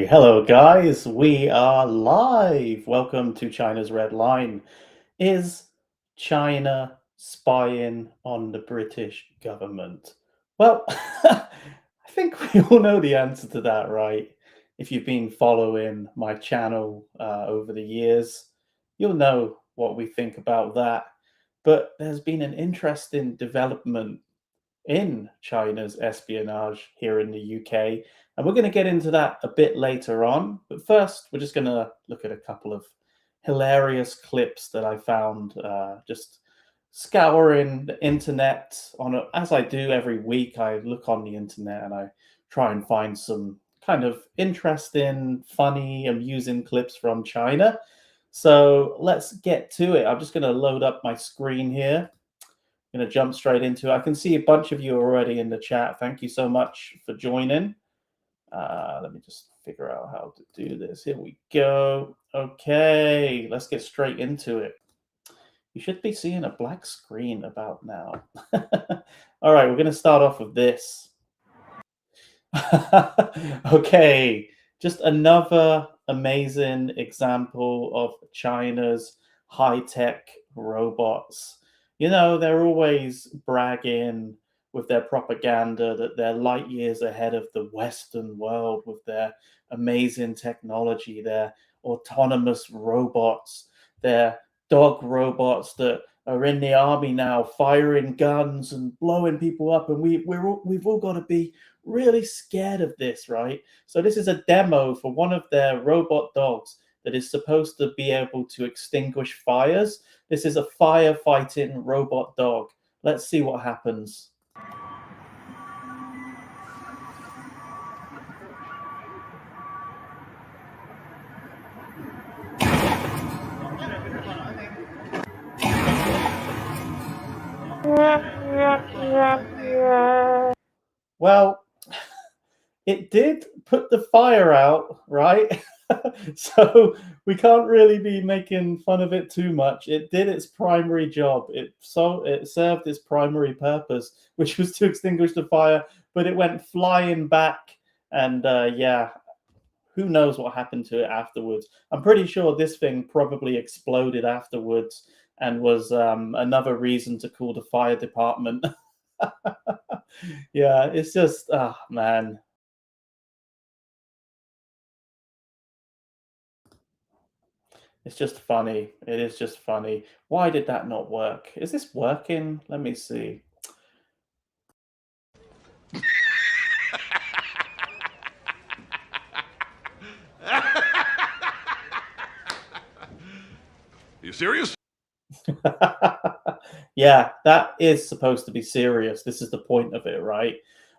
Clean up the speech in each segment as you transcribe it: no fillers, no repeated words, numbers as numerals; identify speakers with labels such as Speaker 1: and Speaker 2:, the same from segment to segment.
Speaker 1: Hello, guys. We are live. Welcome to China's Red Line. Is China spying on the British government? Well, I think we all know the answer to that, right? If you've been following my channel over the years, you'll know what we think about that. But there's been an interesting development in China's espionage here in the UK. And we're going to get into that a bit later on. But first, we're just going to look at a couple of hilarious clips that I found just scouring the internet as I do every week. I look on the internet and I try and find some kind of interesting, funny, amusing clips from China. So let's get to it. I'm just going to load up my screen here. Going to jump straight into it. I can see a bunch of you already in the chat. Thank you so much for joining. Let me just figure out how to do this. Here we go. Okay, let's get straight into it. You should be seeing a black screen about now. All right, we're going to start off with this. Okay, just another amazing example of China's high-tech robots. You know, they're always bragging with their propaganda that they're light years ahead of the Western world with their amazing technology, their autonomous robots, their dog robots that are in the army now, firing guns and blowing people up, and we've all got to be really scared of this, right? So this is a demo for one of their robot dogs that is supposed to be able to extinguish fires. This is a firefighting robot dog. Let's see what happens. Well, it did put the fire out, right? So we can't really be making fun of it too much. It did its primary job. It served its primary purpose, which was to extinguish the fire, but it went flying back, and yeah, who knows what happened to it afterwards. I'm pretty sure this thing probably exploded afterwards and was another reason to call the fire department. Yeah, it's just, ah, man. It's just funny. It is just funny. Why did that not work? Is this working? Let me see.
Speaker 2: You serious?
Speaker 1: Yeah, that is supposed to be serious. This is the point of it, right?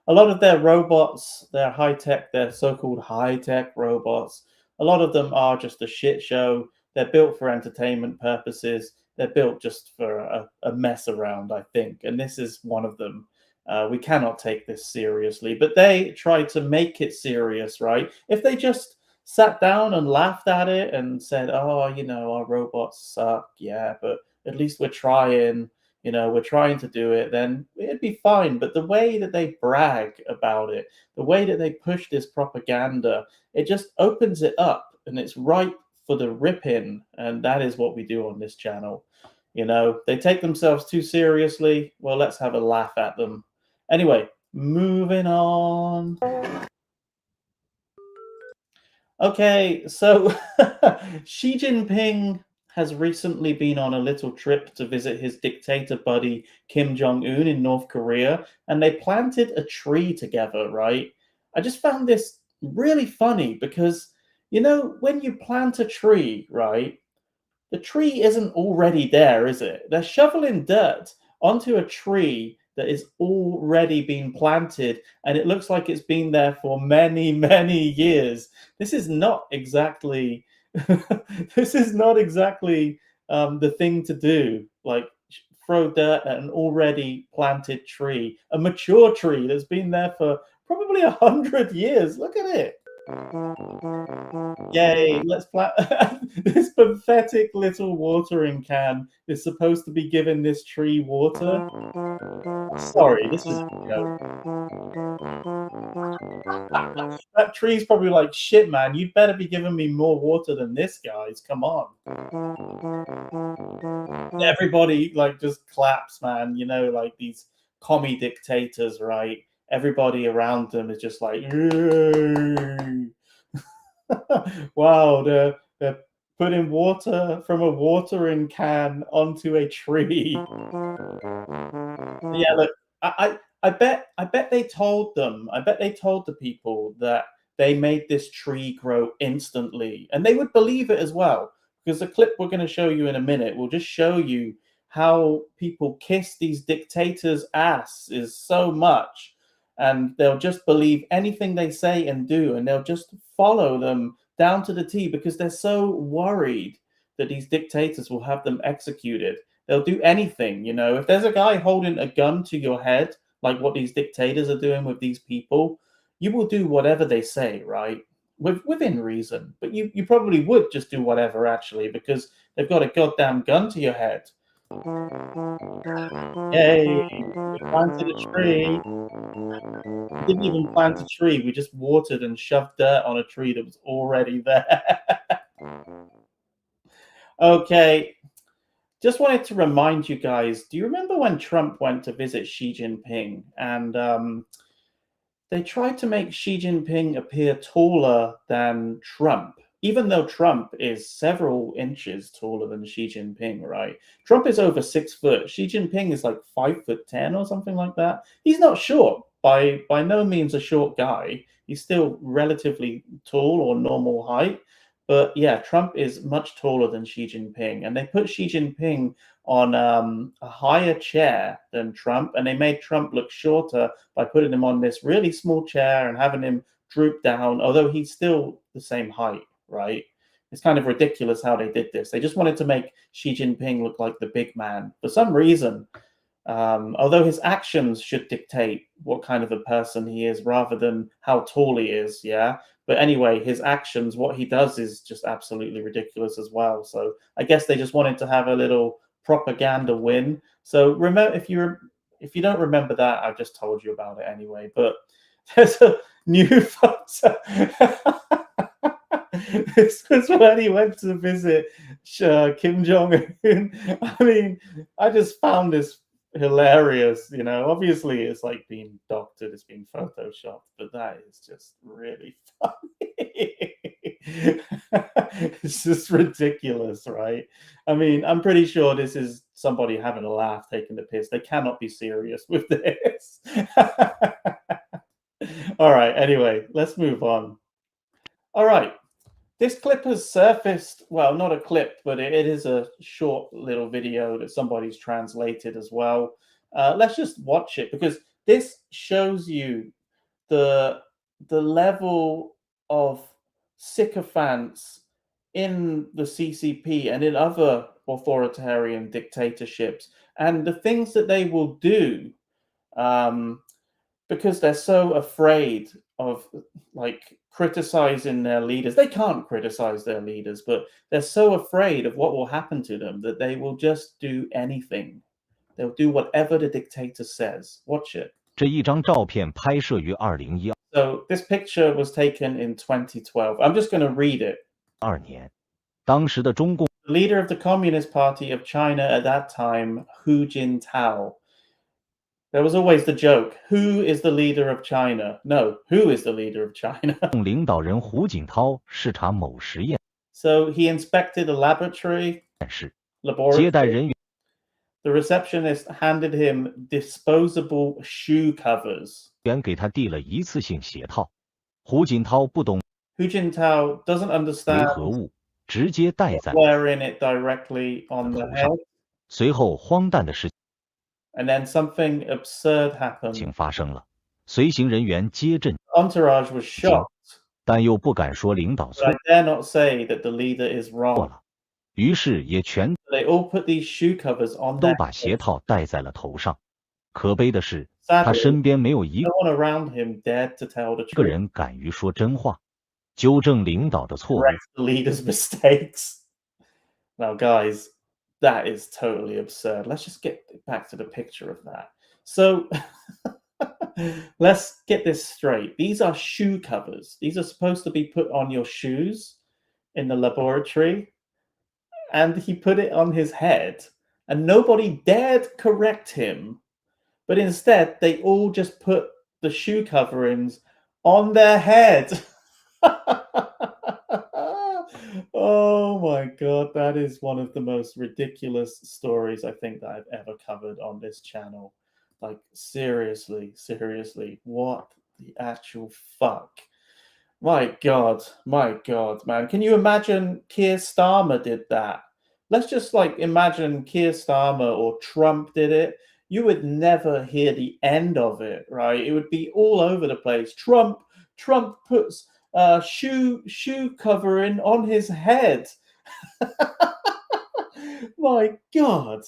Speaker 1: A lot of their robots, their high tech, their so called high tech robots, a lot of them are just a shit show. They're built for entertainment purposes. They're built just for a mess around, I think. And this is one of them. We cannot take this seriously, but they try to make it serious, right? If they just sat down and laughed at it and said, "Oh, you know, our robots suck," yeah, but at least we're trying, we're trying to do it, then it'd be fine. But the way that they brag about it, the way that they push this propaganda, it just opens it up and it's ripe for the ripping. And that is what we do on this channel. They take themselves too seriously. Well, let's have a laugh at them. Anyway, moving on. Okay, so Xi Jinping has recently been on a little trip to visit his dictator buddy Kim Jong Un in North Korea, and they planted a tree together, right? I just found this really funny because, when you plant a tree, right, the tree isn't already there, is it? They're shoveling dirt onto a tree that is already been planted, and it looks like it's been there for many, many years. This is not exactly this is not exactly the thing to do. Like throw dirt at an already planted tree, a mature tree that's been there for probably 100 years. Look at it. Yay, let's plant. This pathetic little watering can is supposed to be giving this tree water. Sorry, this is a joke. That tree's probably like, shit, man, you better be giving me more water than this, guys. Come on. Everybody like just claps, man. You know, like these commie dictators, right? Everybody around them is just like, "Yay." Wow, they're putting water from a watering can onto a tree. Yeah, look, I bet they told them. I bet they told the people that they made this tree grow instantly, and they would believe it as well. Because the clip we're going to show you in a minute will just show you how people kiss these dictators' ass is so much, and they'll just believe anything they say and do, and they'll just follow them down to the T because they're so worried that these dictators will have them executed. They'll do anything, you know. If there's a guy holding a gun to your head, like what these dictators are doing with these people, you will do whatever they say, right? Within reason. But you probably would just do whatever actually, because they've got a goddamn gun to your head. Yay, we planted a tree. We didn't even plant a tree, we just watered and shoved dirt on a tree that was already there. Okay. Just wanted to remind you guys, do you remember when Trump went to visit Xi Jinping and they tried to make Xi Jinping appear taller than Trump, even though Trump is several inches taller than Xi Jinping, right? Trump is over 6 foot. Xi Jinping is like 5'10" or something like that. He's not short, by no means a short guy. He's still relatively tall or normal height. But yeah, Trump is much taller than Xi Jinping, and they put Xi Jinping on a higher chair than Trump, and they made Trump look shorter by putting him on this really small chair and having him droop down, although he's still the same height, right? It's kind of ridiculous how they did this. They just wanted to make Xi Jinping look like the big man. For some reason, although his actions should dictate what kind of a person he is rather than how tall he is, yeah. But anyway, his actions, what he does is just absolutely ridiculous as well. So I guess they just wanted to have a little propaganda win. So remember, if you don't remember that, I've just told you about it anyway. But there's a new photo. This was when he went to visit Kim Jong Un. I mean, I just found this hilarious. You know, obviously it's like being doctored, it's being photoshopped, but that is just really funny. It's just ridiculous, right? I mean, I'm pretty sure this is somebody having a laugh, taking the piss. They cannot be serious with this. All right, anyway, let's move on. All right. This clip has surfaced, well, not a clip, but it is a short little video that somebody's translated as well. Let's just watch it because this shows you the level of sycophants in the CCP and in other authoritarian dictatorships, and the things that they will do um, because they're so afraid of like criticizing their leaders. They can't criticize their leaders, but they're so afraid of what will happen to them that they will just do anything. They'll do whatever the dictator says. Watch it.
Speaker 2: 这一张照片拍摄于2012
Speaker 1: So this picture was taken in 2012. I'm just going to read it.
Speaker 2: 年，当时的中共
Speaker 1: The leader of the Communist Party of China at that time, Hu Jintao. There was always the joke, who is the leader of China? No, who is the leader of China?
Speaker 2: 领导人胡锦涛视察某实验
Speaker 1: So he inspected a laboratory.
Speaker 2: 室，接
Speaker 1: Laboratory.
Speaker 2: 待人员
Speaker 1: The receptionist handed him disposable shoe covers.
Speaker 2: 给他递了一次性鞋套，胡锦涛不懂
Speaker 1: Hu Jintao doesn't
Speaker 2: 为
Speaker 1: understand
Speaker 2: 何物，直接戴在
Speaker 1: wearing it directly on the
Speaker 2: 头上。
Speaker 1: head.
Speaker 2: 随后荒诞的事
Speaker 1: And then something absurd
Speaker 2: 情
Speaker 1: happened.
Speaker 2: 发生了，随行人员皆震，
Speaker 1: Entourage was shocked,
Speaker 2: 但又不敢说领导
Speaker 1: but
Speaker 2: 错
Speaker 1: I dare not say that the leader is
Speaker 2: 错
Speaker 1: wrong.
Speaker 2: 了，于是也全
Speaker 1: They all put these shoe covers on
Speaker 2: 都
Speaker 1: their
Speaker 2: 把鞋
Speaker 1: heads.
Speaker 2: 套戴在了头上。可悲的是，他
Speaker 1: Sadly,
Speaker 2: 身边没有一
Speaker 1: no one around him dared to tell the
Speaker 2: 个
Speaker 1: truth,
Speaker 2: 人敢于说真话，纠正领导的错误。
Speaker 1: correct the leader's mistakes. Now, guys, that is totally absurd. Let's just get back to the picture of that. So, Let's get this straight. These are shoe covers. These are supposed to be put on your shoes in the laboratory, and he put it on his head, and nobody dared correct him. But instead, they all just put the shoe coverings on their head. Oh my god, that is one of the most ridiculous stories I think that I've ever covered on this channel. Like, seriously, seriously, what the actual fuck? My god, man. Can you imagine Keir Starmer did that? Let's just like imagine Keir Starmer or Trump did it. You would never hear the end of it, right? It would be all over the place. Trump puts shoe covering on his head. My god.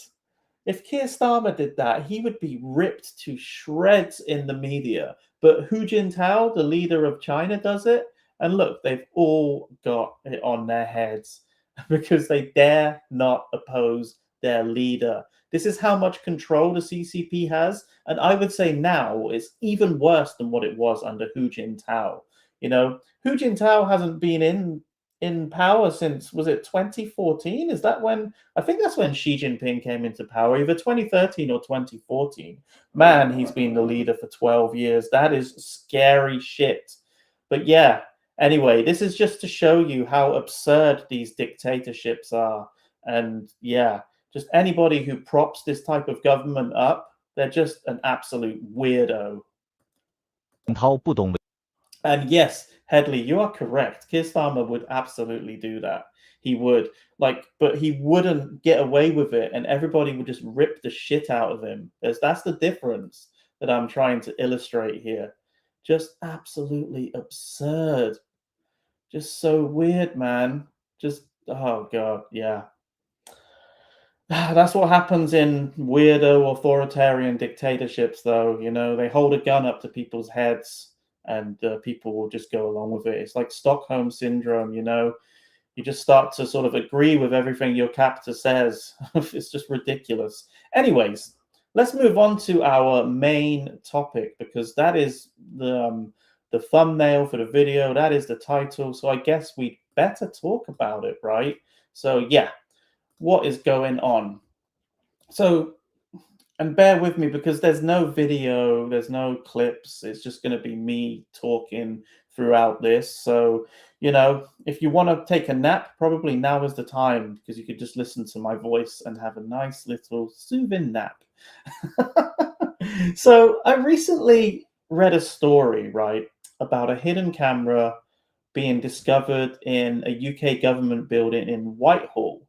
Speaker 1: If Keir Starmer did that, he would be ripped to shreds in the media. But Hu Jintao, the leader of China, does it. And look, they've all got it on their heads because they dare not oppose their leader. This is how much control the CCP has. And I would say now it's even worse than what it was under Hu Jintao. You know, Hu Jintao hasn't been in power since, was it 2014? Is that when? I think that's when Xi Jinping came into power, either 2013 or 2014. Man, he's been the leader for 12 years. That is scary shit. But yeah, anyway, this is just to show you how absurd these dictatorships are. And yeah, just anybody who props this type of government up, they're just an absolute weirdo.
Speaker 2: 涛不懂
Speaker 1: And yes, Headley, you are correct. Keir Starmer would absolutely do that. He would, like, but he wouldn't get away with it, and everybody would just rip the shit out of him. That's the difference that I'm trying to illustrate here. Just absolutely absurd. Just so weird, man. Just, oh god, yeah. That's what happens in weirdo authoritarian dictatorships, though. You know, they hold a gun up to people's heads and people will just go along with it. It's like Stockholm syndrome, you know. You just start to sort of agree with everything your captor says. It's just ridiculous. Anyways, let's move on to our main topic because that is the thumbnail for the video. That is the title. So I guess we'd better talk about it, right? So yeah, what is going on? So, and bear with me because there's no video, there's no clips. It's just going to be me talking throughout this. So, you know, if you want to take a nap, probably now is the time because you could just listen to my voice and have a nice little soothing nap. So, I recently read a story, right, about a hidden camera being discovered in a UK government building in Whitehall,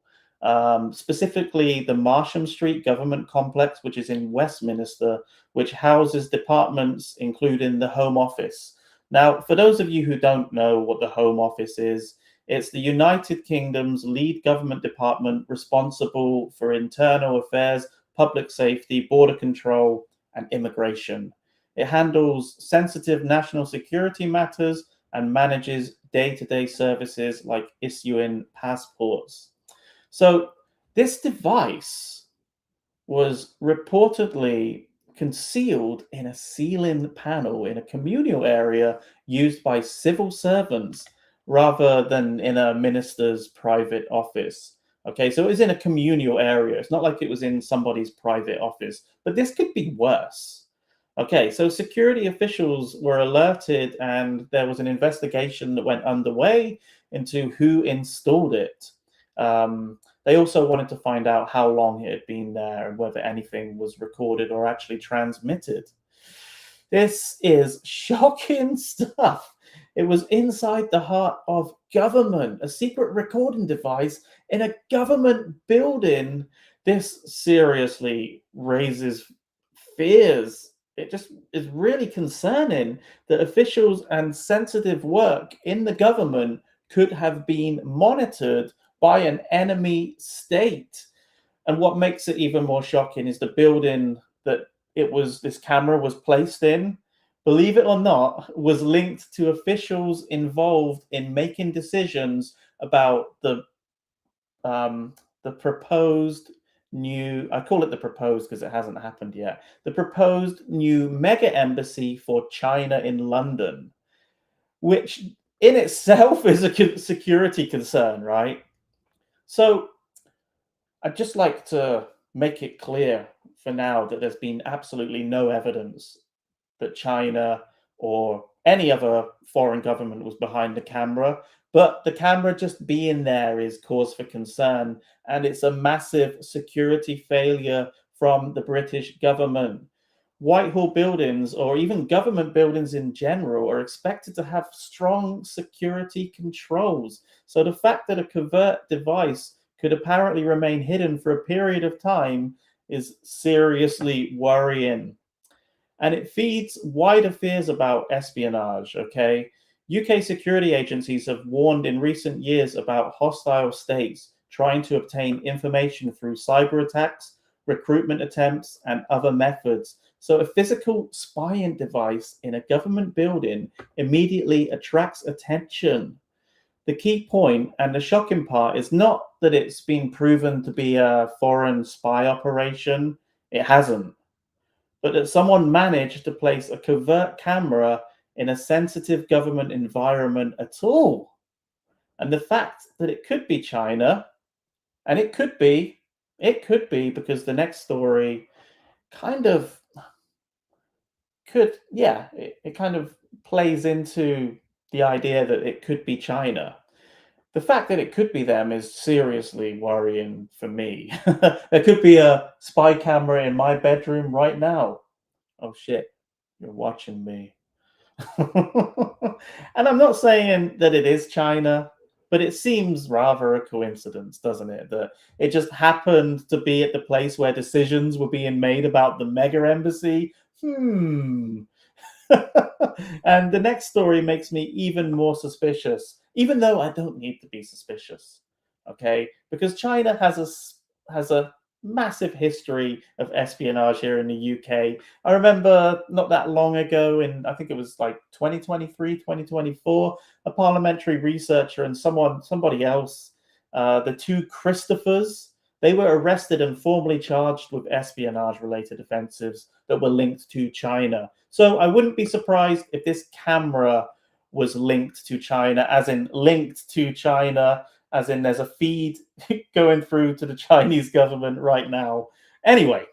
Speaker 1: specifically the Marsham Street Government Complex, which is in Westminster, which houses departments including the Home Office. Now, for those of you who don't know what the Home Office is, it's the United Kingdom's lead government department responsible for internal affairs, public safety, border control, and immigration. It handles sensitive national security matters and manages day-to-day services like issuing passports. So this device was reportedly concealed in a ceiling panel in a communal area used by civil servants rather than in a minister's private office. Okay, so it was in a communal area. It's not like it was in somebody's private office, but this could be worse. Okay, so security officials were alerted and there was an investigation that went underway into who installed it. They also wanted to find out how long it had been there and whether anything was recorded or actually transmitted. This is shocking stuff. It was inside the heart of government, a secret recording device in a government building. This seriously raises fears. It just is really concerning that officials and sensitive work in the government could have been monitored by an enemy state. And what makes it even more shocking is the building that this camera was placed in, believe it or not, was linked to officials involved in making decisions about the proposed new, I call it the proposed because it hasn't happened yet, the proposed new mega embassy for China in London, which in itself is a security concern, right? So I'd just like to make it clear for now that there's been absolutely no evidence that China or any other foreign government was behind the camera. But the camera just being there is cause for concern. And it's a massive security failure from the British government. Whitehall buildings, or even government buildings in general, are expected to have strong security controls. So the fact that a covert device could apparently remain hidden for a period of time is seriously worrying. And it feeds wider fears about espionage. Okay. UK security agencies have warned in recent years about hostile states trying to obtain information through cyber attacks, recruitment attempts, and other methods. So, a physical spying device in a government building immediately attracts attention. The key point and the shocking part is not that it's been proven to be a foreign spy operation, it hasn't, but that someone managed to place a covert camera in a sensitive government environment at all. And the fact that it could be China, and it could be because the next story kind of it kind of plays into the idea that it could be China. The fact that it could be them is seriously worrying for me. There could be a spy camera in my bedroom right now. Oh shit, you're watching me. And I'm not saying that it is China, but it seems rather a coincidence, doesn't it? That it just happened to be at the place where decisions were being made about the mega embassy. And the next story makes me even more suspicious, even though I don't need to be suspicious. Okay, because China has a massive history of espionage here in the UK. I remember not that long ago, in I think it was like 2023, 2024, a parliamentary researcher and somebody else, the two Christophers, they were arrested and formally charged with espionage related offensives that were linked to China. So I wouldn't be surprised if this camera was linked to China, as in linked to China, as in there's a feed going through to the Chinese government right now. Anyway,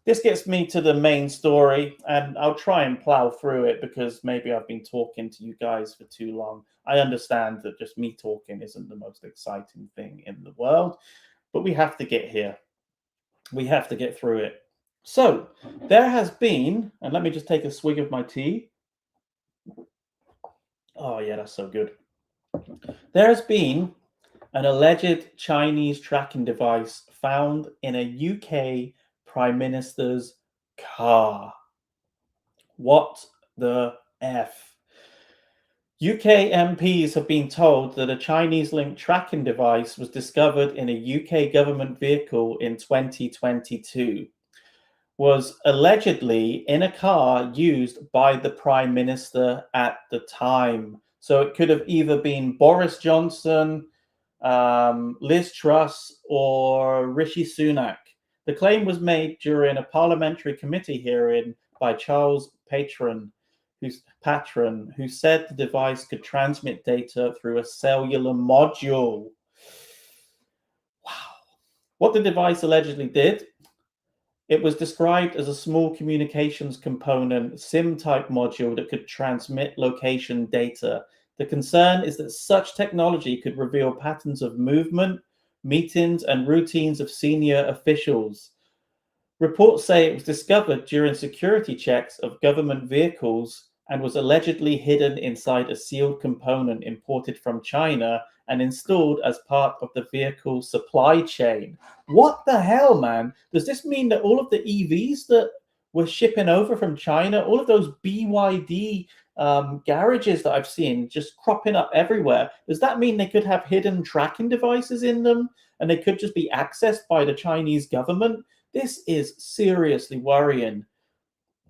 Speaker 1: this gets me to the main story, and I'll try and plow through it because maybe I've been talking to you guys for too long. I understand that just me talking isn't the most exciting thing in the world, but we have to get here. We have to get through it. So, there has been, and let me just take a swig of my tea. Oh, yeah, that's so good. There has been an alleged Chinese tracking device found in a UK Prime Minister's car. What the F? UK MPs have been told that a Chinese linked tracking device was discovered in a UK government vehicle in 2022, was allegedly in a car used by the Prime Minister at the time. So it could have either been Boris Johnson, Liz Truss, or Rishi Sunak. The claim was made during a parliamentary committee hearing by Charles Patron, who said the device could transmit data through a cellular module. Wow. What the device allegedly did, it was described as a small communications component, SIM-type module that could transmit location data. The concern is that such technology could reveal patterns of movement, meetings, and routines of senior officials. Reports say it was discovered during security checks of government vehicles and was allegedly hidden inside a sealed component imported from China and installed as part of the vehicle supply chain. What the hell, man? Does this mean that all of the EVs that were shipping over from China, all of those BYD garages that I've seen just cropping up everywhere, does that mean they could have hidden tracking devices in them and they could just be accessed by the Chinese government? This is seriously worrying.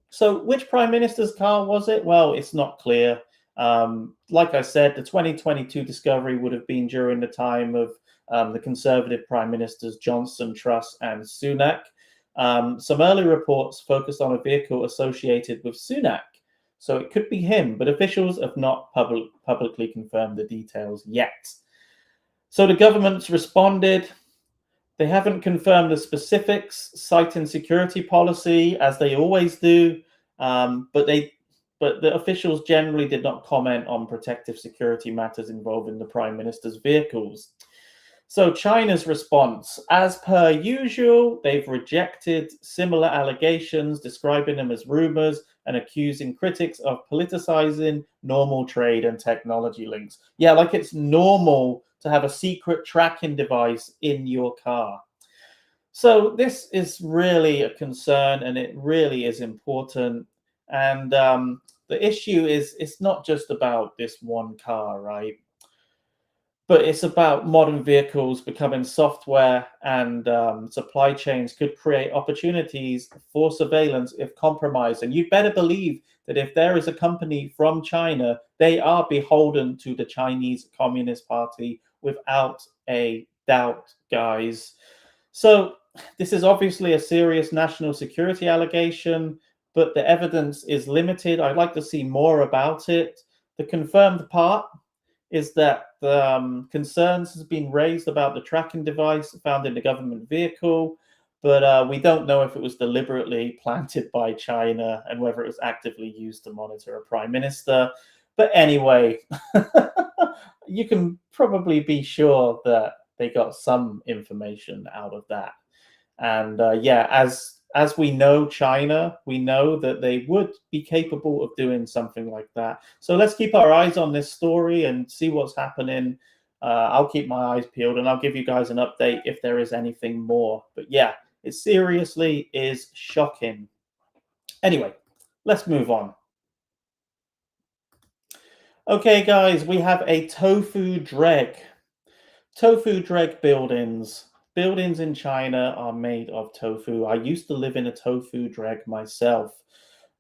Speaker 1: So, which Prime Minister's car was it? Well, it's not clear. Like I said, the 2022 discovery would have been during the time of the Conservative Prime Ministers Johnson, Truss, and Sunak. Some early reports focused on a vehicle associated with Sunak, so it could be him, but officials have not publicly confirmed the details yet. So the government's responded. They haven't confirmed the specifics, citing security policy as they always do, but the officials generally did not comment on protective security matters involving the Prime Minister's vehicles. So China's response, as per usual, they've rejected similar allegations, describing them as rumors and accusing critics of politicizing normal trade and technology links. Yeah, like it's normal to have a secret tracking device in your car. So this is really a concern, and it really is important. And the issue is, it's not just about this one car, right? But it's about modern vehicles becoming software, and supply chains could create opportunities for surveillance if compromised. And you better believe that if there is a company from China, they are beholden to the Chinese Communist Party without a doubt, guys. So this is obviously a serious national security allegation, but the evidence is limited. I'd like to see more about it. The confirmed part is that concerns has been raised about the tracking device found in the government vehicle, but we don't know if it was deliberately planted by China and whether it was actively used to monitor a prime minister. But anyway, you can probably be sure that they got some information out of that. And yeah, as we know China, we know that they would be capable of doing something like that. So let's keep our eyes on this story and see what's happening. I'll keep my eyes peeled, and I'll give you guys an update if there is anything more. But yeah, it seriously is shocking. Anyway, let's move on. Okay, guys, we have a tofu dreg. Tofu dreg buildings. Buildings in China are made of tofu. I used to live in a tofu dreg myself.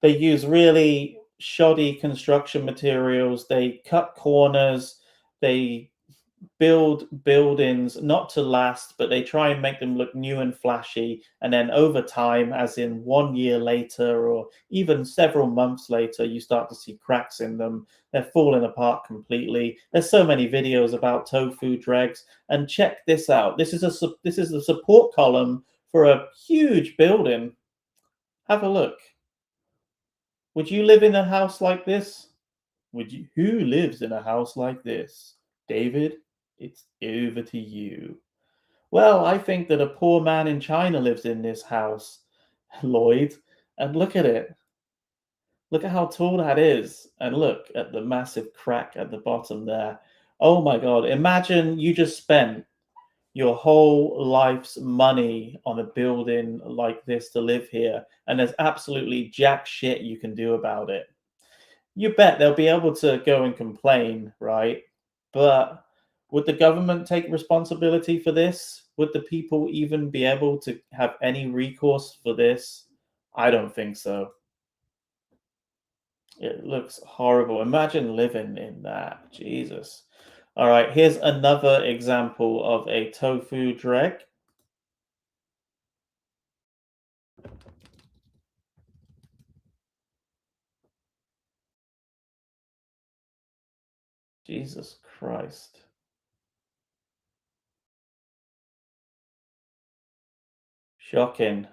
Speaker 1: They use really shoddy construction materials. They cut corners. They build buildings not to last, but they try and make them look new and flashy. And then over time, as in 1 year later or even several months later, you start to see cracks in them. They're falling apart completely. There's so many videos about tofu dregs. And check this out. This is the support column for a huge building. Have a look. Would you live in a house like this? Who lives in a house like this? David, it's over to you. Well, I think that a poor man in China lives in this house, Lloyd. And look at it. Look at how tall that is. And look at the massive crack at the bottom there. Oh my God. Imagine you just spent your whole life's money on a building like this to live here, and there's absolutely jack shit you can do about it. You bet they'll be able to go and complain, right? But would the government take responsibility for this? Would the people even be able to have any recourse for this? I don't think so. It looks horrible. Imagine living in that. Jesus. All right, here's another example of a tofu dreg. Jesus Christ. Shocking.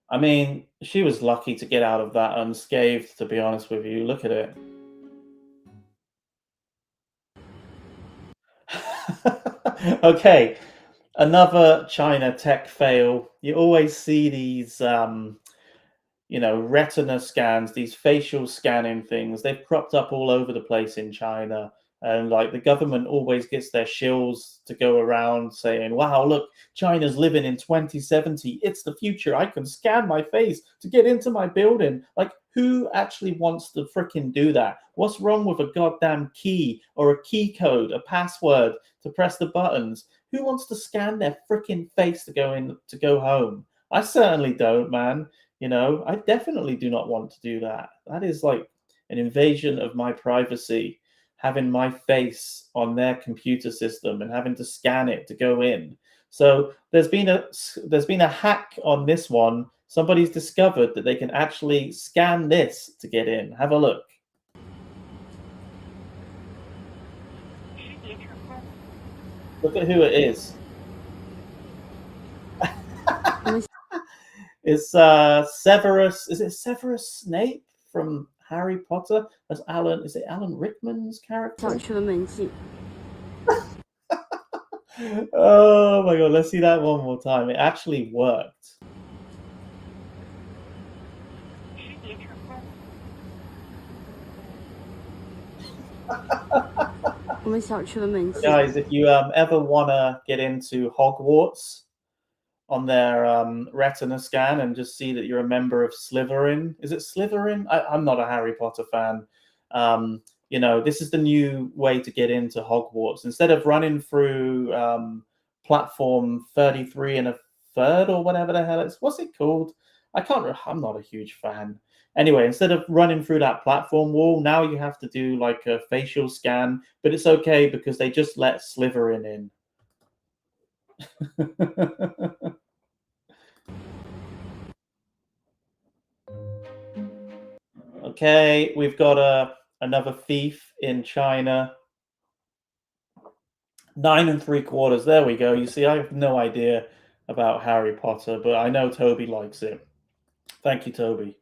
Speaker 1: I mean, she was lucky to get out of that unscathed, to be honest with you. Look at it. Okay, another China tech fail. You always see these, retina scans, these facial scanning things. They've cropped up all over the place in China. And like the government always gets their shills to go around saying, wow, look, China's living in 2070. It's the future. I can scan my face to get into my building. Like, who actually wants to freaking do that? What's wrong with a goddamn key or a key code, a password to press the buttons? Who wants to scan their freaking face to go home? I certainly don't, man. I definitely do not want to do that. That is like an invasion of my privacy, having my face on their computer system and having to scan it to go in. So there's been a hack on this one. Somebody's discovered that they can actually scan this to get in. Have a look. Look at who it is. It's Severus. Is it Severus Snape from Harry Potter? That's Alan. Is it Alan Rickman's character? Oh my god! Let's see that one more time. It actually worked. Guys, if you ever want to get into Hogwarts on their retina scan and just see that you're a member of Slytherin. Is it Slytherin? I'm not a Harry Potter fan. You know, this is the new way to get into Hogwarts. Instead of running through platform 33 and a third or whatever the hell it's, what's it called? I'm not a huge fan. Anyway, instead of running through that platform wall, now you have to do like a facial scan, but it's okay because they just let Slytherin in. Okay, we've got another thief in China. 9 3/4. There we go. You see, I have no idea about Harry Potter, but I know Toby likes it. Thank you, Toby.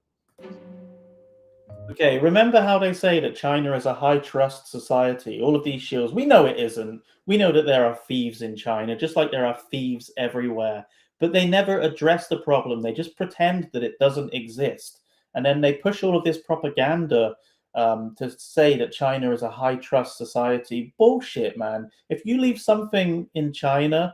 Speaker 1: Okay, remember how they say that China is a high trust society? All of these shields, we know it isn't. We know that there are thieves in China, just like there are thieves everywhere. But they never address the problem. They just pretend that it doesn't exist. And then they push all of this propaganda to say that China is a high trust society. Bullshit, man. If you leave something in China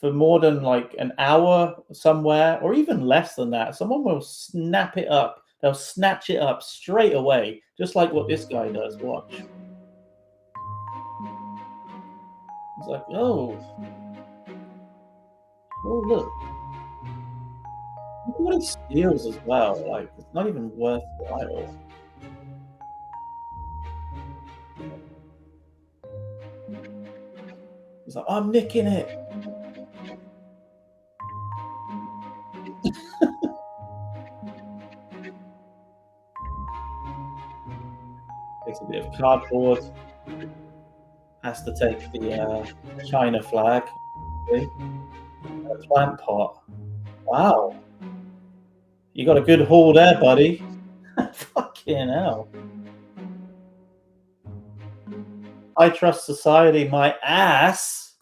Speaker 1: for more than like an hour somewhere, or even less than that, someone will snap it up. They'll snatch it up straight away, just like what this guy does. Watch. It's like, oh, look. Look at what he steals as well. Like, it's not even worthwhile. He's like, I'm nicking it. Takes a bit of cardboard. Has to take the China flag. A plant pot. Wow. You got a good haul there, buddy. Fucking hell. High trust society, my ass.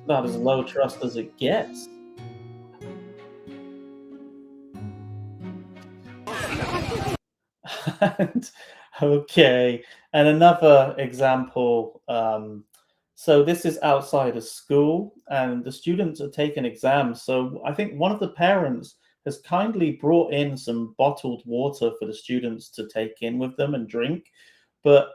Speaker 1: About as low trust as it gets. Okay, and another example. So this is outside of school, and the students are taking exams. So I think one of the parents has kindly brought in some bottled water for the students to take in with them and drink, but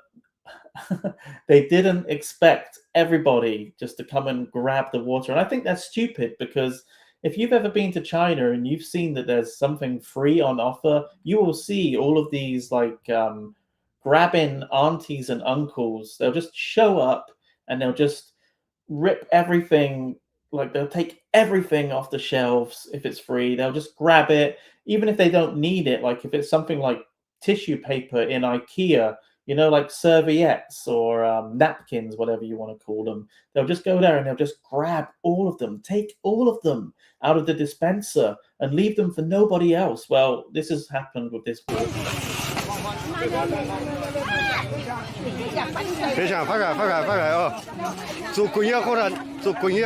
Speaker 1: they didn't expect everybody just to come and grab the water. And I think that's stupid, because if you've ever been to China and you've seen that there's something free on offer, you will see all of these like grabbing aunties and uncles. They'll just show up and they'll just rip everything. Like, they'll take everything off the shelves if it's free. They'll just grab it, even if they don't need it. Like if it's something like tissue paper in IKEA, you know, like serviettes or napkins, whatever you want to call them. They'll just go there and they'll just grab all of them, take all of them out of the dispenser and leave them for nobody else. Well, this has happened with this water.
Speaker 3: 别想发改啊！做滚业后的，做滚益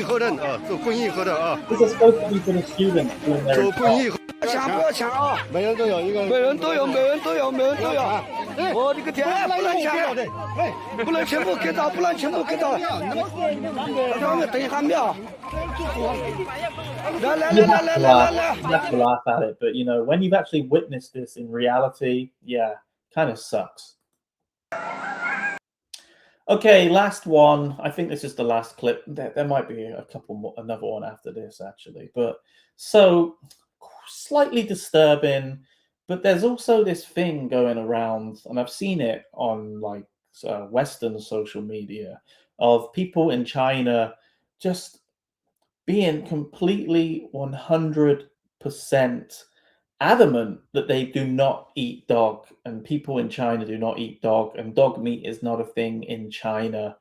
Speaker 3: 后的啊，做滚益后的啊。
Speaker 1: This is supposed to be for the students doing their
Speaker 3: 做滚益
Speaker 1: job.
Speaker 3: 抢不要抢啊！每人都有一个，每人都有。我的个天，不能抢，不能全部给到，不能全部给到。等一下秒。来。
Speaker 1: You have to laugh at it, but you know, when you've actually witnessed this in reality, yeah, kind of sucks. Okay, last one. I think this is the last clip. There might be a couple more, another one after this actually, but so slightly disturbing, But there's also this thing going around, and I've seen it on like Western social media of people in China just being completely 100% adamant that they do not eat dog, and people in China do not eat dog, and dog meat is not a thing in China.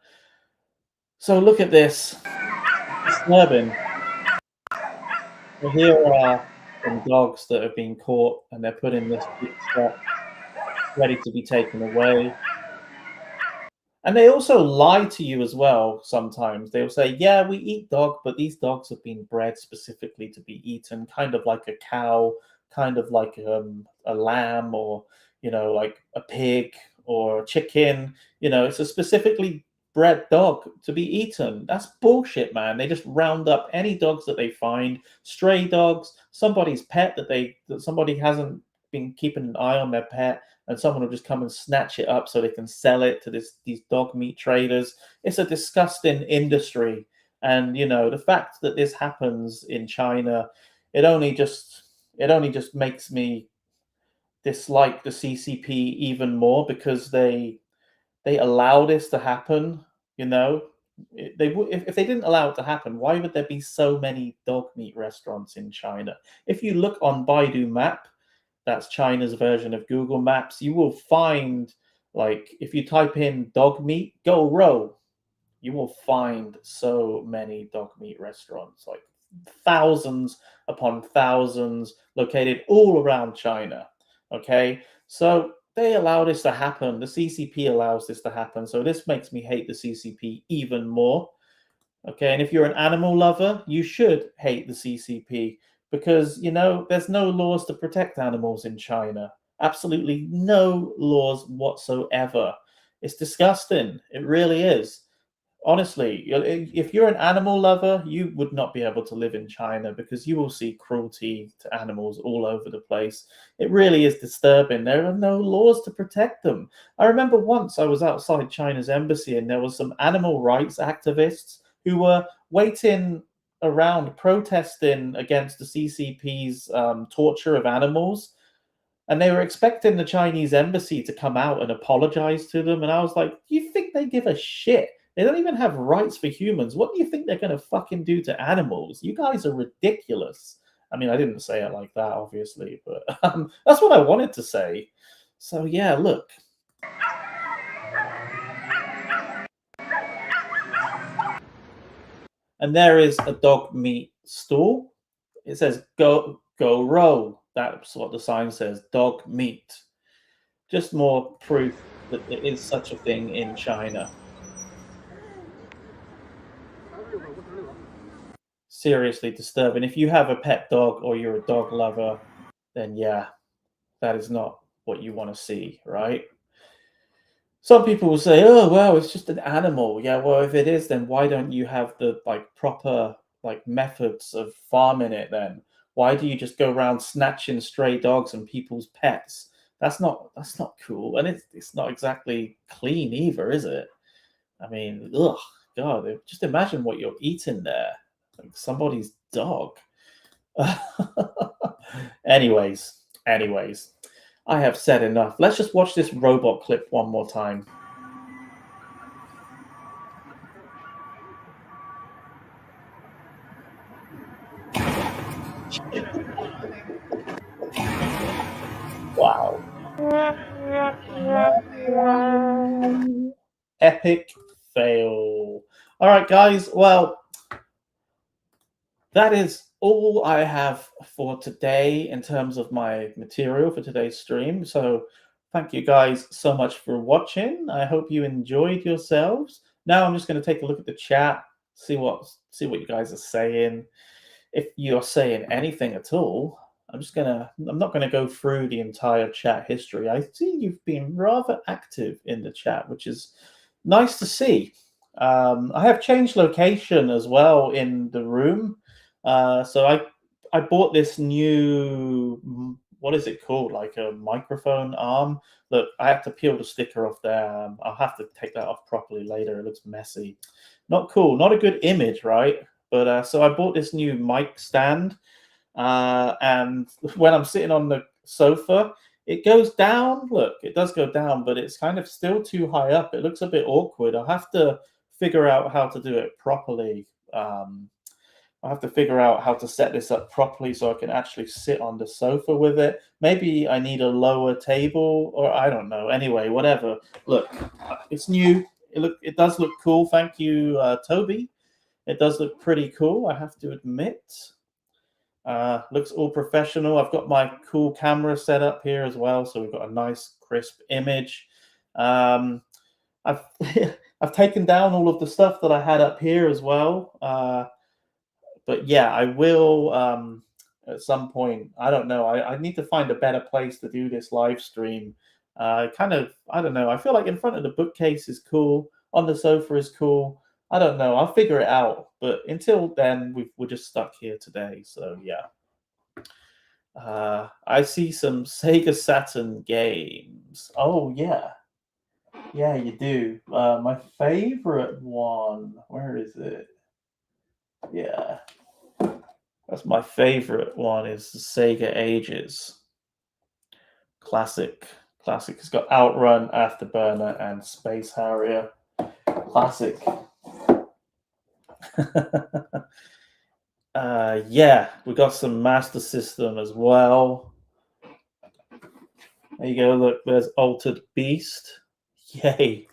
Speaker 1: So look at this. Disturbing. So here are some dogs that have been caught and they're put in this big truck, ready to be taken away. And they also lie to you as well sometimes. They'll say, yeah, we eat dog, but these dogs have been bred specifically to be eaten, kind of like a cow, kind of like a lamb, or, like a pig or a chicken. It's a specifically bred dog to be eaten. That's bullshit, man. They just round up any dogs that they find, stray dogs, somebody's pet that somebody hasn't been keeping an eye on their pet, and someone will just come and snatch it up so they can sell it to these dog meat traders. It's a disgusting industry, and the fact that this happens in China, it only just makes me dislike the CCP even more, because they allow this to happen. If they didn't allow it to happen, why would there be so many dog meat restaurants in China? If you look on Baidu Map, that's China's version of Google Maps, you will find, like, if you type in dog meat, go row, you will find so many dog meat restaurants, like thousands upon thousands, located all around China. Okay, so they allow this to happen. The CCP allows this to happen. So this makes me hate the CCP even more. Okay, and if you're an animal lover, you should hate the CCP, because there's no laws to protect animals in China. Absolutely no laws whatsoever. It's disgusting. It really is. Honestly, if you're an animal lover, you would not be able to live in China, because you will see cruelty to animals all over the place. It really is disturbing. There are no laws to protect them. I remember once I was outside China's embassy and there was some animal rights activists who were waiting around protesting against the CCP's torture of animals. And they were expecting the Chinese embassy to come out and apologize to them. And I was like, do you think they give a shit? They don't even have rights for humans. What do you think they're going to fucking do to animals? You guys are ridiculous. I mean, I didn't say it like that, obviously, but that's what I wanted to say. So, yeah, look. And there is a dog meat stall. It says go row. That's what the sign says, dog meat. Just more proof that there is such a thing in China. Seriously disturbing. If you have a pet dog or you're a dog lover, then yeah, that is not what you want to see, right? Some people will say, oh, well, it's just an animal. Yeah, well, if it is, then why don't you have the proper methods of farming it then? Why do you just go around snatching stray dogs and people's pets? That's not cool, and it's not exactly clean either, is it? I mean, ugh, God, just imagine what you're eating there, like somebody's dog. anyways, I have said enough. Let's just watch this robot clip one more time. Wow. Epic fail. All right, guys. Well, that is all I have for today in terms of my material for today's stream. So thank you guys so much for watching. I hope you enjoyed yourselves. Now I'm just going to take a look at the chat, see what you guys are saying. If you're saying anything at all, I'm not gonna go through the entire chat history. I see you've been rather active in the chat, which is nice to see. I have changed location as well in the room. So I bought this new, what is it called? Like a microphone arm. Look, I have to peel the sticker off there. I'll have to take that off properly later. It looks messy. Not cool. Not a good image, right? But so I bought this new mic stand. And when I'm sitting on the sofa, it goes down. Look, it does go down, but it's kind of still too high up. It looks a bit awkward. I'll have to figure out how to do it properly. I'll have to figure out how to set this up properly so I can actually sit on the sofa with it. Maybe I need a lower table, or I don't know. Anyway, whatever. Look, it's new. It does look cool. Thank you, Toby. It does look pretty cool, I have to admit. Looks all professional. I've got my cool camera set up here as well, so we've got a nice crisp image. I've I've taken down all of the stuff that I had up here as well. But yeah, I will at some point. I don't know. I need to find a better place to do this live stream. I don't know. I feel like in front of the bookcase is cool. On the sofa is cool. I don't know. I'll figure it out. But until then, we're just stuck here today. So yeah. I see some Sega Saturn games. Oh yeah. Yeah, you do. My favorite one. Where is it? Yeah. That's my favorite one is the Sega Ages. Classic. It's got Outrun, Afterburner, and Space Harrier. Classic. Yeah, we got some Master System as well. There you go. Look, there's Altered Beast. Yay.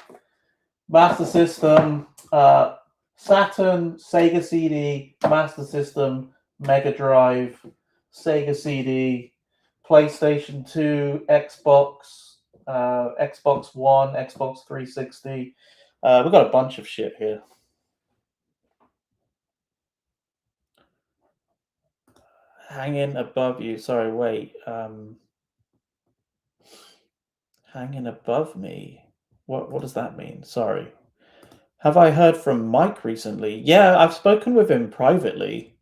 Speaker 1: Master System, Saturn, Sega CD, Master System, Mega Drive, Sega CD, PlayStation 2, Xbox, Xbox One, Xbox 360. We've got a bunch of shit here. Hanging above you. Sorry, wait. Hanging above me. What does that mean? Sorry. Have I heard from Mike recently? Yeah, I've spoken with him privately.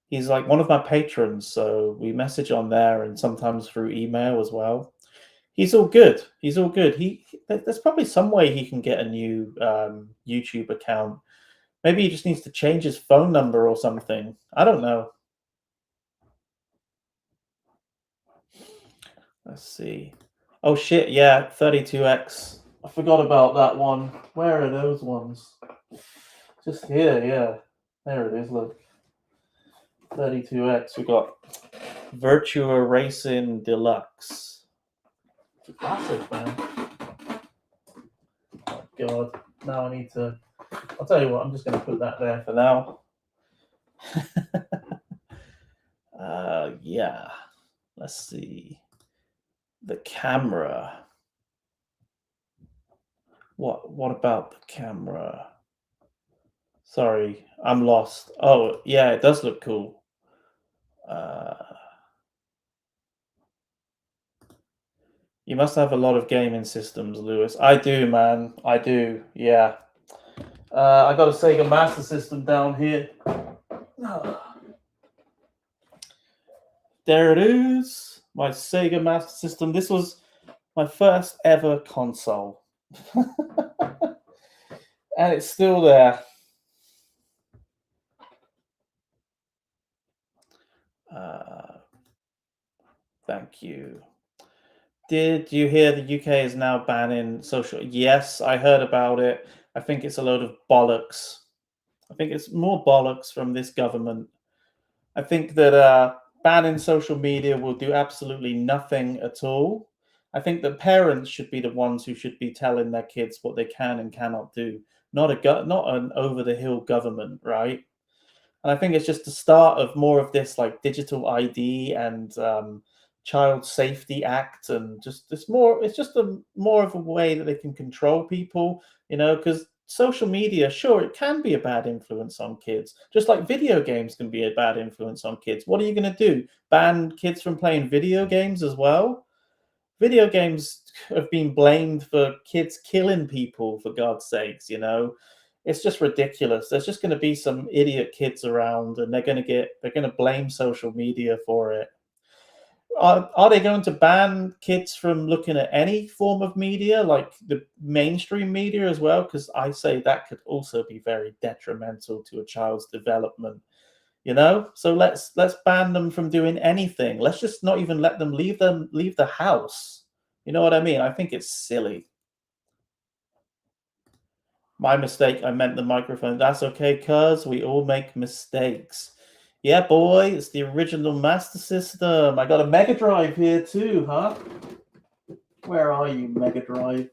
Speaker 1: He's like one of my patrons, so we message on there and sometimes through email as well. He's all good. There's probably some way he can get a new YouTube account. Maybe he just needs to change his phone number or something. I don't know. Let's see. Oh shit, yeah, 32X. I forgot about that one. Where are those ones? Just here, yeah. There it is, look. 32X. We got Virtua Racing Deluxe. It's a classic, man. Oh god. Now I need to. I'll tell you what, I'm just going to put that there for now. Yeah. Let's see. The camera. What about the camera? Sorry, I'm lost. Oh, yeah, it does look cool. You must have a lot of gaming systems, Lewis. I do, man. I do. Yeah. I got a Sega Master System down here. There it is. My Sega Master System. This was my first ever console. And it's still there. Thank you. Did you hear the UK is now banning social? Yes, I heard about it. I think it's a load of bollocks. I think it's more bollocks from this government. I think that banning social media will do absolutely nothing at all. I think that parents should be the ones who should be telling their kids what they can and cannot do, not an over-the-hill government, right? And I think it's just the start of more of this like digital ID and Child Safety Act, and just more of a way that they can control people, because social media, sure, it can be a bad influence on kids, just like video games can be a bad influence on kids. What are you going to do? Ban kids from playing video games as well? Video games have been blamed for kids killing people, for God's sakes, It's just ridiculous. There's just going to be some idiot kids around, and they're going to blame social media for it. Are they going to ban kids from looking at any form of media, like the mainstream media as well? Because I say that could also be very detrimental to a child's development. you know. So let's ban them from doing anything. Let's just not even let them leave the house. You know what I mean? I think it's silly. My mistake, I meant the microphone. That's okay, cuz we all make mistakes. Yeah, boy, it's the original Master System. I got a Mega Drive here too, huh? Where are you, Mega Drive?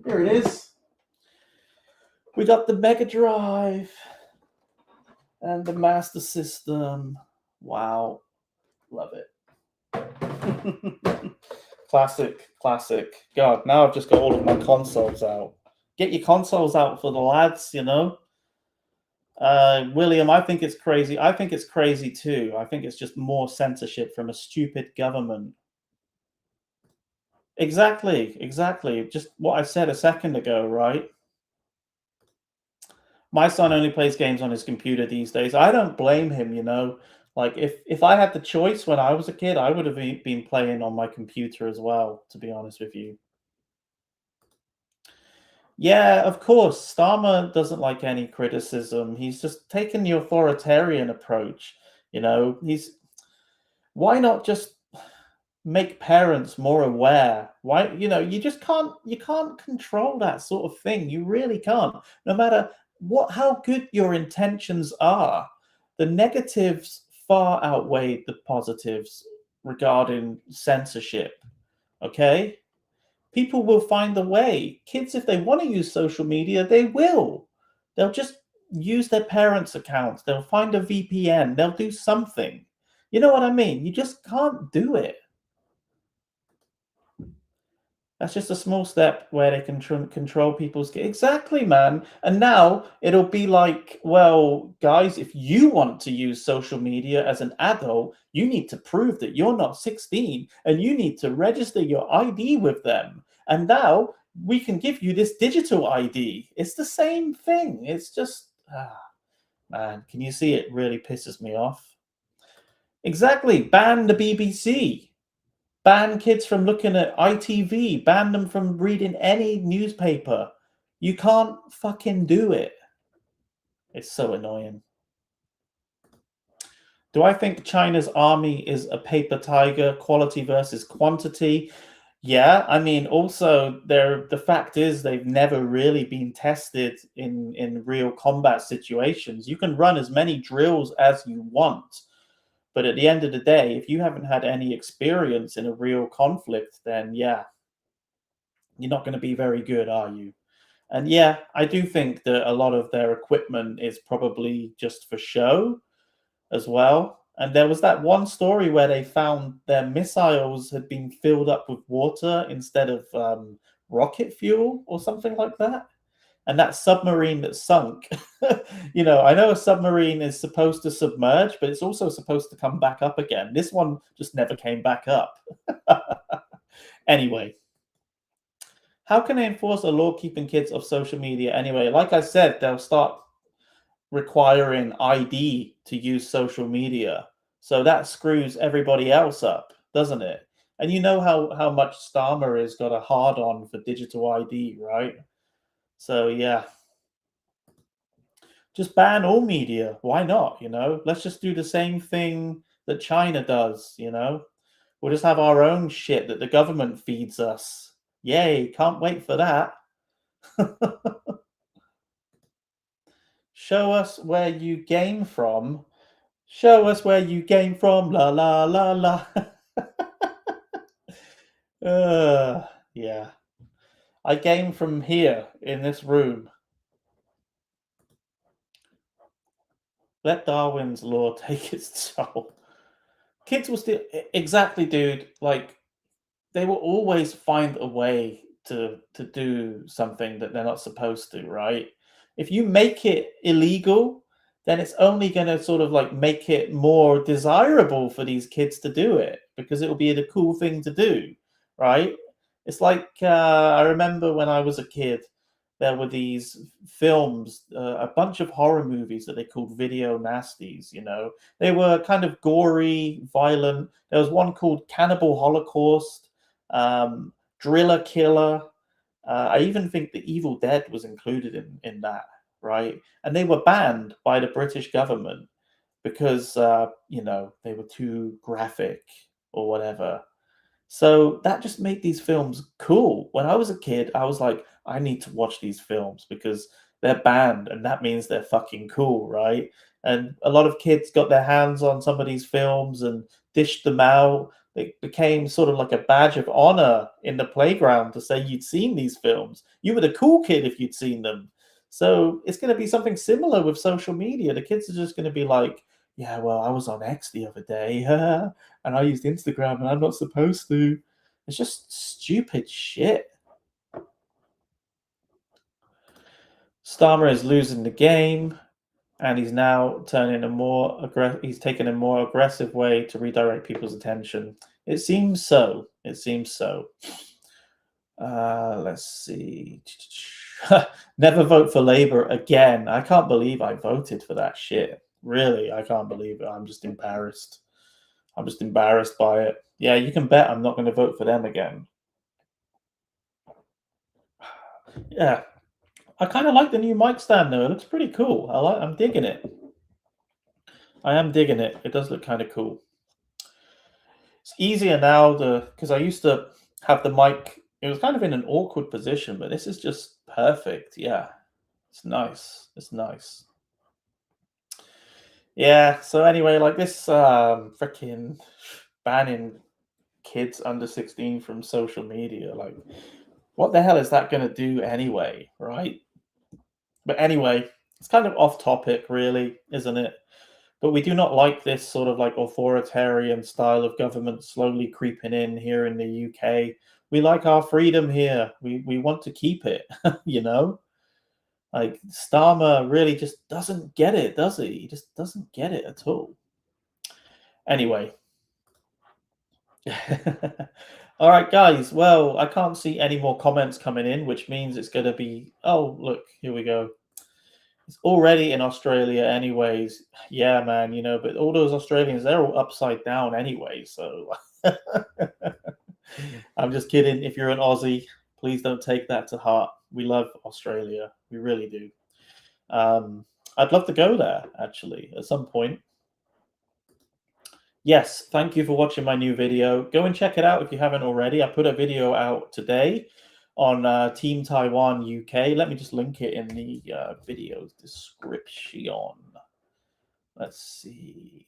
Speaker 1: Here it is. We got the Mega Drive and the Master System. Wow. Love it. Classic. God, now I've just got all of my consoles out. Get your consoles out for the lads, you know. William, I think it's crazy. I think it's crazy too. I think it's just more censorship from a stupid government. Exactly. Just what I said a second ago, right? My son only plays games on his computer these days. I don't blame him, you know. Like if I had the choice when I was a kid, I would have been playing on my computer as well, to be honest with you. Yeah, of course. Starmer doesn't like any criticism. He's just taken the authoritarian approach. You know, why not just make parents more aware? Why, you know, you can't control that sort of thing. You really can't. No matter how good your intentions are, the negatives far outweigh the positives regarding censorship. Okay? People will find a way. Kids, if they want to use social media, they will. They'll just use their parents' accounts. They'll find a VPN. They'll do something. You know what I mean? You just can't do it. That's just a small step where they can control people's. Exactly, man. And now it'll be like, well, guys, if you want to use social media as an adult, you need to prove that you're not 16 and you need to register your ID with them. And now we can give you this digital ID. It's the same thing. It's just, man, can you see it really pisses me off? Exactly. Ban the BBC. Ban kids from looking at ITV. Ban them from reading any newspaper. You can't fucking do it. It's so annoying. Do I think China's army is a paper tiger, quality versus quantity? Yeah, I mean, also the fact is they've never really been tested in real combat situations. You can run as many drills as you want. But at the end of the day, if you haven't had any experience in a real conflict, then yeah, you're not going to be very good, are you? And yeah, I do think that a lot of their equipment is probably just for show as well. And there was that one story where they found their missiles had been filled up with water instead of rocket fuel or something like that. And that submarine that sunk, you know, I know a submarine is supposed to submerge, but it's also supposed to come back up again. This one just never came back up. Anyway, how can they enforce a law keeping kids off social media anyway? Like I said, they'll start requiring ID to use social media. So that screws everybody else up, doesn't it? And you know how much Starmer has got a hard on for digital ID, right? So yeah. Just ban all media. Why not? You know, let's just do the same thing that China does. You know, we'll just have our own shit that the government feeds us. Yay! Can't wait for that. Show us where you game from. Show us where you game from. La la la la. Yeah. I game from here in this room. Let Darwin's law take its toll. Kids will still exactly, dude. Like they will always find a way to do something that they're not supposed to, right? If you make it illegal, then it's only going to sort of like make it more desirable for these kids to do it because it will be the cool thing to do, right? It's like I remember when I was a kid, there were these films, a bunch of horror movies that they called video nasties. You know, they were kind of gory, violent. There was one called Cannibal Holocaust, Driller Killer. I even think The Evil Dead was included in that, right? And they were banned by the British government because, you know, they were too graphic or whatever. So that just made these films cool. When I was a kid, I was like, I need to watch these films because they're banned and that means they're fucking cool, right? And a lot of kids got their hands on some of these films and dished them out. They became sort of like a badge of honor in the playground to say you'd seen these films. You were the cool kid if you'd seen them. So it's going to be something similar with social media. The kids are just going to be like, yeah, well, I was on X the other day. And I used Instagram and I'm not supposed to. It's just stupid shit. Starmer is losing the game, and he's now turning he's taken a more aggressive way to redirect people's attention. It seems so. It seems so. Let's see. Never vote for Labour again. I can't believe I voted for that shit. Really, I can't believe it. I'm just embarrassed. I'm just embarrassed by it. Yeah, you can bet I'm not going to vote for them again. Yeah, I kind of like the new mic stand though. It looks pretty cool. I'm digging it. I am digging it. It does look kind of cool. It's easier now because I used to have the mic. It was kind of in an awkward position, but this is just perfect. Yeah, it's nice. It's nice. Yeah. So anyway, like this freaking banning kids under 16 from social media, like what the hell is that going to do anyway, right? But anyway, it's kind of off topic, really, isn't it? But we do not like this sort of like authoritarian style of government slowly creeping in here in the UK. We like our freedom here. We want to keep it, you know? Like Starmer really just doesn't get it, does he? He just doesn't get it at all. Anyway. All right, guys. Well, I can't see any more comments coming in, which means it's going to be. Oh, look, here we go. It's already in Australia, anyways. Yeah, man. You know, but all those Australians, they're all upside down anyway. So I'm just kidding. If you're an Aussie, please don't take that to heart. We love Australia. We really do. I'd love to go there actually at some point. Yes, thank you for watching my new video. Go and check it out if you haven't already. I put a video out today on Team Taiwan UK. Let me just link it in the video description. Let's see.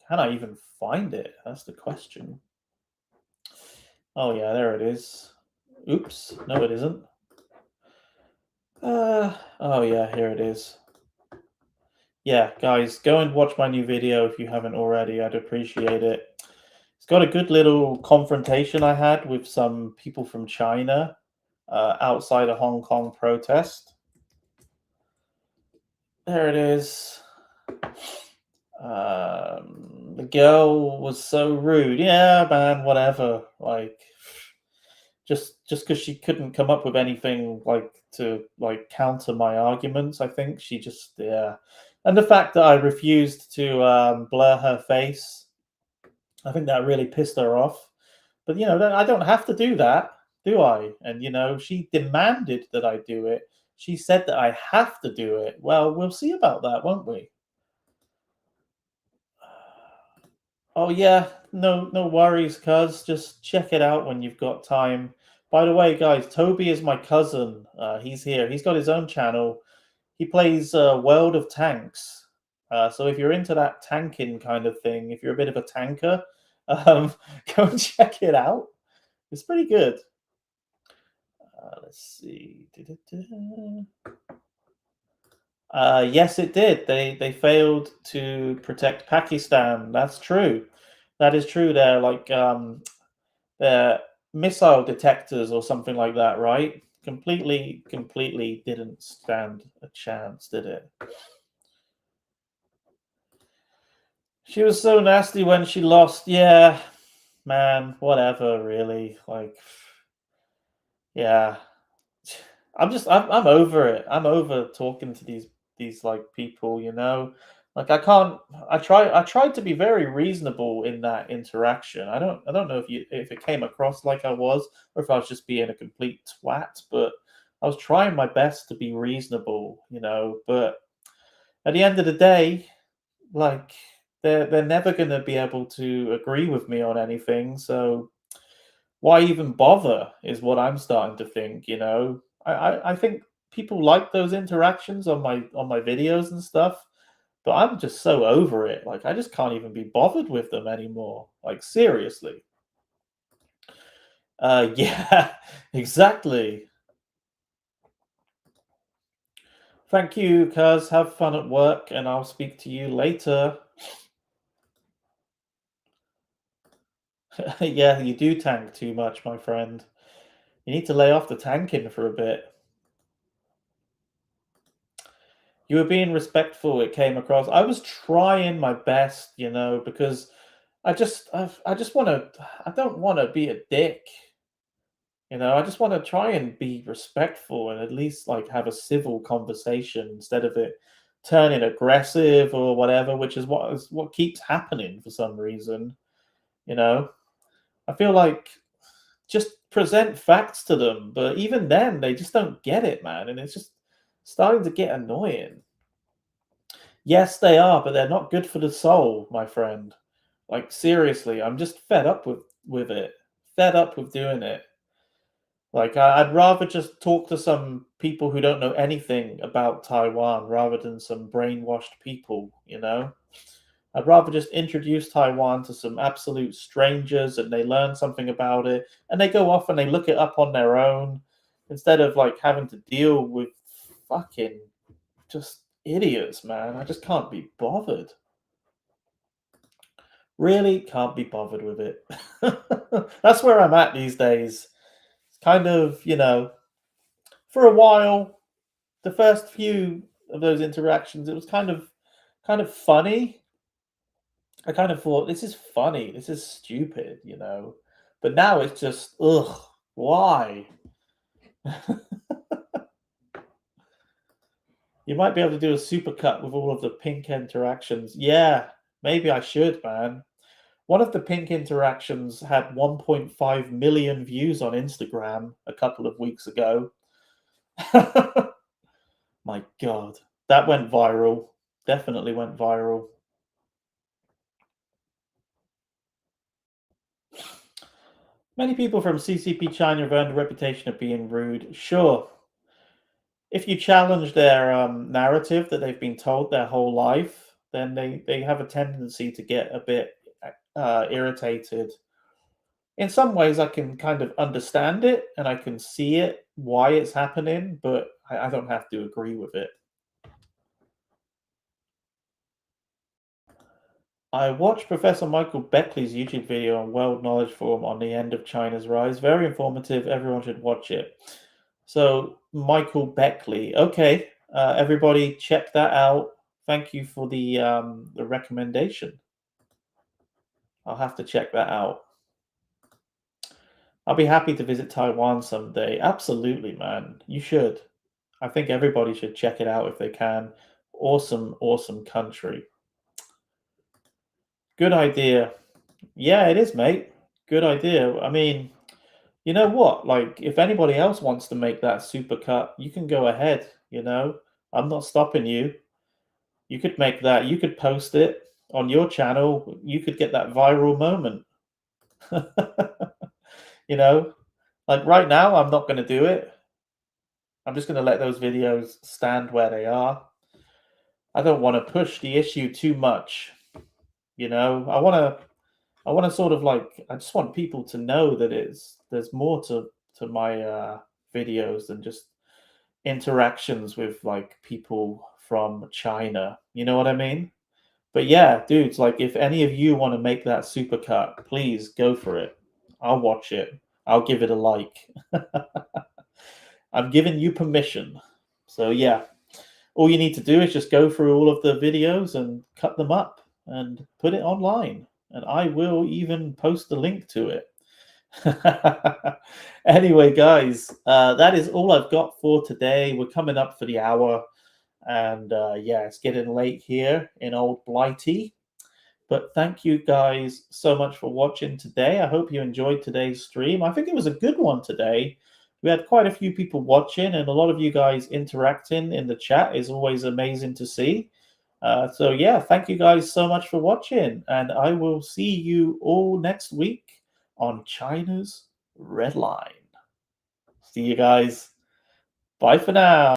Speaker 1: Can I even find it? That's the question. Oh yeah, there it is. Oops, no it isn't. Oh yeah, here it is. Yeah, guys, go and watch my new video if you haven't already. I'd appreciate it. It's got a good little confrontation I had with some people from China outside a Hong Kong protest. There it is. The girl was so rude. Yeah, man, whatever. Like, just because she couldn't come up with anything like to like counter my arguments, I think she just and the fact that I refused to blur her face, I think that really pissed her off. But you know, I don't have to do that, do I? And you know, she demanded that I do it. She said that I have to do it. Well, we'll see about that, won't we? Oh yeah, no worries, cuz. Just check it out when you've got time. By the way, guys, Toby is my cousin. He's here. He's got his own channel. He plays World of Tanks. So if you're into that tanking kind of thing, if you're a bit of a tanker, go and check it out. It's pretty good. Let's see. Yes, it did. They failed to protect Pakistan. That's true. That is true. They're like they're missile detectors or something like that, right? Completely didn't stand a chance, did it? She was so nasty when she lost. Yeah, man, whatever, really. Like, yeah. I'm over it. I'm over talking to these like people, you know. Like I tried to be very reasonable in that interaction. I don't know if it came across like I was or if I was just being a complete twat, but I was trying my best to be reasonable, but at the end of the day, like they're never going to be able to agree with me on anything. So why even bother is what I'm starting to think. I think people like those interactions on my videos and stuff, but I'm just so over it. Like I just can't even be bothered with them anymore. Like seriously. Yeah, exactly. Thank you, cuz. Have fun at work, and I'll speak to you later. Yeah, you do tank too much, my friend. You need to lay off the tanking for a bit. You were being respectful, it came across. I was trying my best, because I just wanna I don't wanna be a dick, I just wanna try and be respectful and at least, like, have a civil conversation instead of it turning aggressive or whatever, which is what keeps happening for some reason, you know? I feel like just present facts to them, but even then, they just don't get it, man, and it's just starting to get annoying. Yes, they are, but they're not good for the soul, my friend. Like seriously, I'm just fed up with it. Fed up with doing it. Like I'd rather just talk to some people who don't know anything about Taiwan rather than some brainwashed people. I'd rather just introduce Taiwan to some absolute strangers and they learn something about it and they go off and they look it up on their own instead of like having to deal with fucking just idiots, man. I just can't be bothered. Really can't be bothered with it. That's where I'm at these days. It's kind of, for a while, the first few of those interactions, it was kind of funny. I kind of thought, this is funny, this is stupid. But now it's just, ugh, why? You might be able to do a supercut with all of the pink interactions. Yeah, maybe I should, man. One of the pink interactions had 1.5 million views on Instagram a couple of weeks ago. My God, that went viral. Definitely went viral. Many people from CCP China have earned a reputation of being rude. Sure, if you challenge their narrative that they've been told their whole life, then they have a tendency to get a bit irritated. In some ways, I can kind of understand it and I can see it, why it's happening, but I don't have to agree with it. I watched Professor Michael Beckley's YouTube video on World Knowledge Forum on the end of China's rise. Very informative. Everyone should watch it. So, Michael Beckley. Okay, everybody, check that out. Thank you for the recommendation. I'll have to check that out. I'll be happy to visit Taiwan someday. Absolutely, man. You should. I think everybody should check it out if they can. Awesome, awesome country. Good idea. Yeah, it is, mate. Good idea. I mean, you know what? Like, if anybody else wants to make that supercut, you can go ahead. I'm not stopping you. You could make that. You could post it on your channel. You could get that viral moment. you know, like right now, I'm not going to do it. I'm just going to let those videos stand where they are. I don't want to push the issue too much. I want to sort of like I just want people to know that there's more to my videos than just interactions with like people from China. You know what I mean? But yeah, dudes, like if any of you want to make that supercut, please go for it. I'll watch it. I'll give it a like. I'm giving you permission. So yeah, all you need to do is just go through all of the videos and cut them up and put it online. And I will even post the link to it. Anyway, guys, that is all I've got for today. We're coming up for the hour. And yeah, it's getting late here in old Blighty. But thank you guys so much for watching today. I hope you enjoyed today's stream. I think it was a good one today. we had quite a few people watching, and a lot of you guys interacting in the chat is always amazing to see. So yeah, thank you guys so much for watching, and I will see you all next week on China's Red Line. See you guys. Bye for now.